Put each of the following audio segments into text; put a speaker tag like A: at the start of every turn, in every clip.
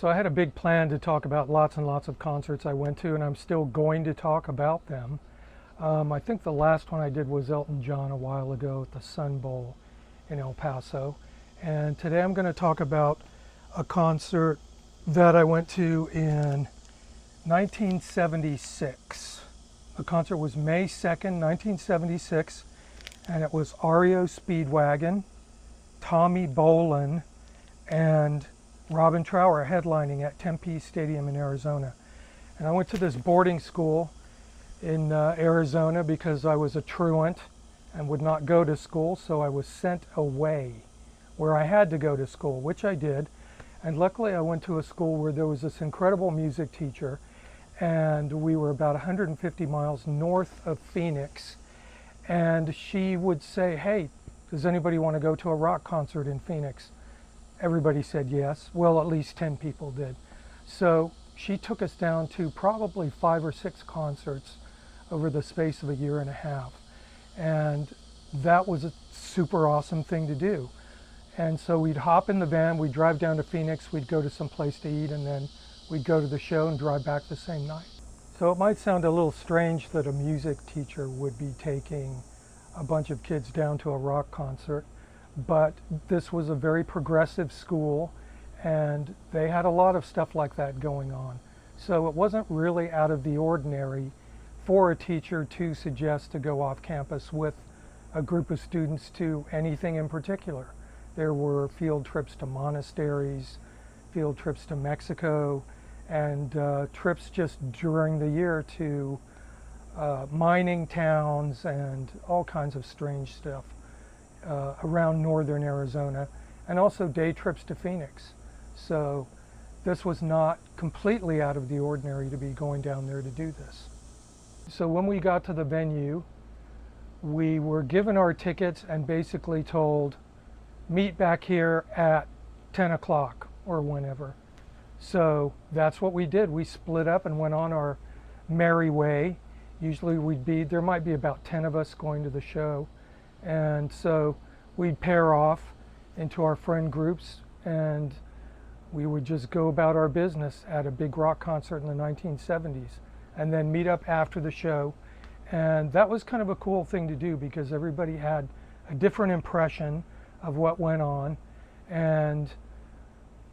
A: So I had a big plan to talk about lots and lots of concerts I went to, and I'm still going to talk about them. I think the last one I did was Elton John a while ago at the Sun Bowl in El Paso. And today I'm going to talk about a concert that I went to in 1976. The concert was May 2nd, 1976, and it was REO Speedwagen, Tommy Bolin, and Robin Trower headlining at Tempe Stadium in Arizona. And I went to this boarding school in Arizona because I was a truant and would not go to school, so I was sent away where I had to go to school, which I did. And luckily I went to a school where there was this incredible music teacher, and we were about 150 miles north of Phoenix, and she would say, "Hey, does anybody want to go to a rock concert in Phoenix?" Everybody said yes. Well, at least 10 people did. So she took us down to probably 5 or 6 concerts over the space of a year and a half. And that was a super awesome thing to do. And so we'd hop in the van, we'd drive down to Phoenix, we'd go to some place to eat, and then we'd go to the show and drive back the same night. So it might sound a little strange that a music teacher would be taking a bunch of kids down to a rock concert, but this was a very progressive school, and they had a lot of stuff like that going on. So it wasn't really out of the ordinary for a teacher to suggest to go off campus with a group of students to anything in particular. There were field trips to monasteries, field trips to Mexico, and trips just during the year to mining towns and all kinds of strange stuff around northern Arizona, and also day trips to Phoenix. So this was not completely out of the ordinary to be going down there to do this. So when we got to the venue, we were given our tickets and basically told, meet back here at 10 o'clock or whenever. So that's what we did. We split up and went on our merry way. Usually there might be about 10 of us going to the show. And so we'd pair off into our friend groups, and we would just go about our business at a big rock concert in the 1970s, and then meet up after the show. And that was kind of a cool thing to do because everybody had a different impression of what went on. And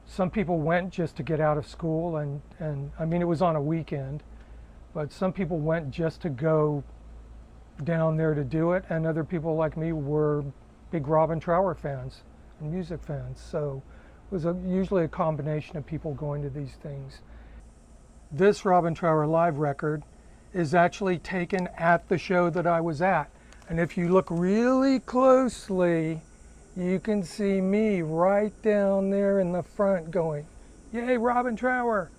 A: some people went just to get out of school, and I mean, it was on a weekend, but some people went just to go down there to do it, and other people like me were big Robin Trower fans and music fans. So it was usually a combination of people going to these things. This Robin Trower Live record is actually taken at the show that I was at. And if you look really closely, you can see me right down there in the front going, "Yay, Robin Trower!"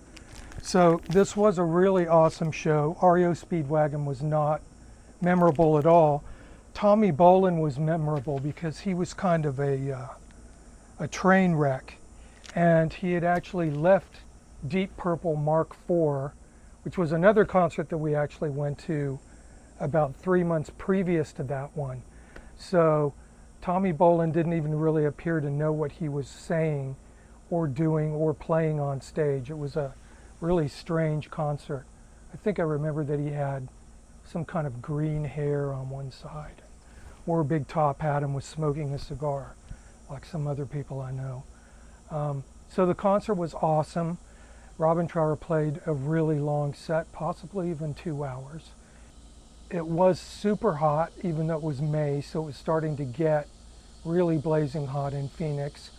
A: So this was a really awesome show. REO Speedwagen was not memorable at all. Tommy Bolin was memorable because he was kind of a train wreck, and he had actually left Deep Purple Mark IV, which was another concert that we actually went to about 3 months previous to that one. So Tommy Bolin didn't even really appear to know what he was saying or doing or playing on stage. It was a really strange concert. I think I remember that he had some kind of green hair on one side, wore a big top hat, and was smoking a cigar like some other people I know. So the concert was awesome. Robin Trower played a really long set, possibly even 2 hours. It was super hot, even though it was May, so it was starting to get really blazing hot in Phoenix.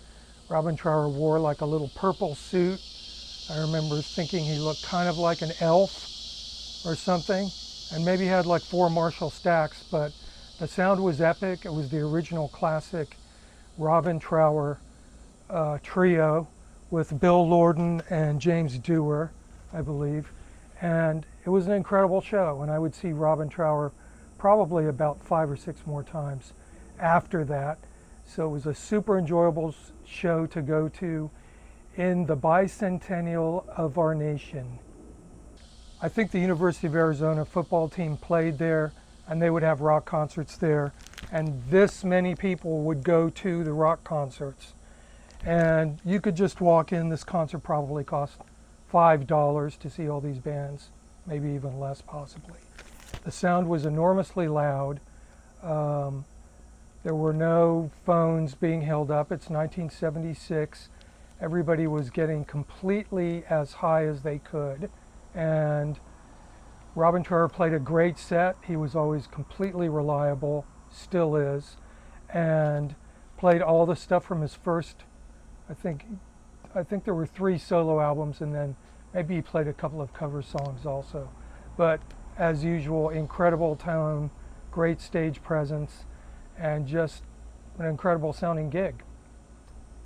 A: Robin Trower wore like a little purple suit. I remember thinking he looked kind of like an elf or something, and maybe had like 4 Marshall stacks, but the sound was epic. It was the original classic Robin Trower trio with Bill Lorden and James Dewar, I believe. And it was an incredible show, and I would see Robin Trower probably about 5 or 6 more times after that. So it was a super enjoyable show to go to in the bicentennial of our nation. I think the University of Arizona football team played there, and they would have rock concerts there, and this many people would go to the rock concerts. And you could just walk in. This concert probably cost $5 to see all these bands, maybe even less possibly. The sound was enormously loud. There were no phones being held up. It's 1976. Everybody was getting completely as high as they could. And Robin Trower played a great set. He was always completely reliable, still is, and played all the stuff from his first, I think there were 3 solo albums, and then maybe he played a couple of cover songs also. But as usual, incredible tone, great stage presence, and just an incredible sounding gig.